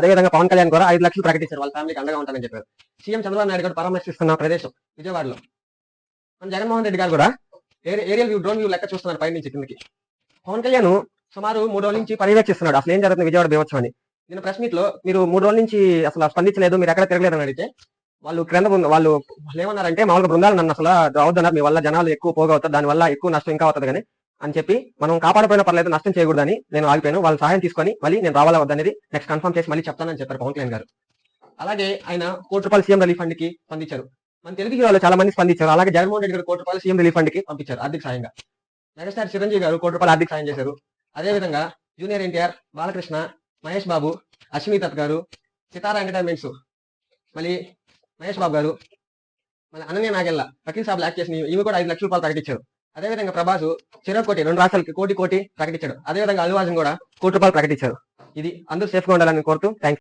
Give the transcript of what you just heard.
అదేవిధంగా పవన్ కళ్యాణ్ కూడా 5 లక్షలు ప్రకటించారు, వాళ్ళ ఫ్యామిలీకి అండగా ఉంటానని చెప్పారు. సీఎం చంద్రబాబు నాయుడు గారు పరామర్శిస్తున్న ప్రదేశం విజయవాడలో మన జగన్మోహన్ రెడ్డి గారు కూడా ఏరియల్ వ్యూ, డ్రోన్ వ్యూ లెక్క చూస్తున్నారు పై నుంచి కిందకి. పవన్ కళ్యాణ్ సుమారు 3 రోజుల నుంచి పర్యవేక్షిస్తున్నాడు అసలు ఏం జరుగుతుంది విజయవాడ బీభత్సం అని. నేను ప్రెస్ మీట్ లో మీరు 3 రోజుల నుంచి అసలు స్పందించలేదు, మీరు ఎక్కడ తిరగలేదు అని అడిగితే వాళ్ళు వాళ్ళు ఏమన్నారంటే మామూలుగా బృందాలు నన్ను అసలు రావద్దన్నారు, మీ వల్ల జనాలు ఎక్కువ పోగవుతారు, దాని వల్ల ఎక్కువ నష్టం ఇంకా అవుతుంది కానీ అని చెప్పి మనం కాపాడపోయినా పర్లేదు నష్టం చేయకూడదని నేను ఆగిపోయాను, వాళ్ళ సహాయం తీసుకొని మళ్ళీ నేను రావాలా వద్దనేది నెక్స్ట్ కన్ఫర్మ్ చేసి మళ్ళీ చెప్తానని చెప్పారు పవన్ కళ్యాణ్ గారు. అలాగే ఆయన ₹1 సీఎం రిలీఫ్ ఫండ్ కి స్పందించారు. మన తెలుగు హీరోలు చాలా మంది స్పందించారు. అలాగే జగన్మోహన్ రెడ్డి గారు ₹1 సీఎం రిలీఫ్ ఫండ్ కి పంపించారు ఆర్థిక సాయంగా. మెగాస్టార్ చిరంజీవి గారు ₹1 ఆర్థిక సాయం చేశారు. అదేవిధంగా జూనియర్ ఎన్టీఆర్, బాలకృష్ణ, మహేష్ బాబు, అశ్విని దత్ గారు, సితారా ఎంటర్టైన్మెంట్స్, మళ్ళీ మహేష్ బాబు గారు, మళ్ళీ అనన్య నాగెల్ల వకీల్ సాబ్ యాక్ట్ చేసిన ఇవి కూడా ₹5 లక్షలు ప్రకటించారు. అదేవిధంగా ప్రభాస్ చెరో కోటి 2 రాష్ట్రాలకి కోటి ప్రకటించాడు. అదేవిధంగా అల్లు అర్జున్ కూడా ₹1 ప్రకటించారు. ఇది అందరూ సేఫ్ గా ఉండాలని కోరుతూ థ్యాంక్స్.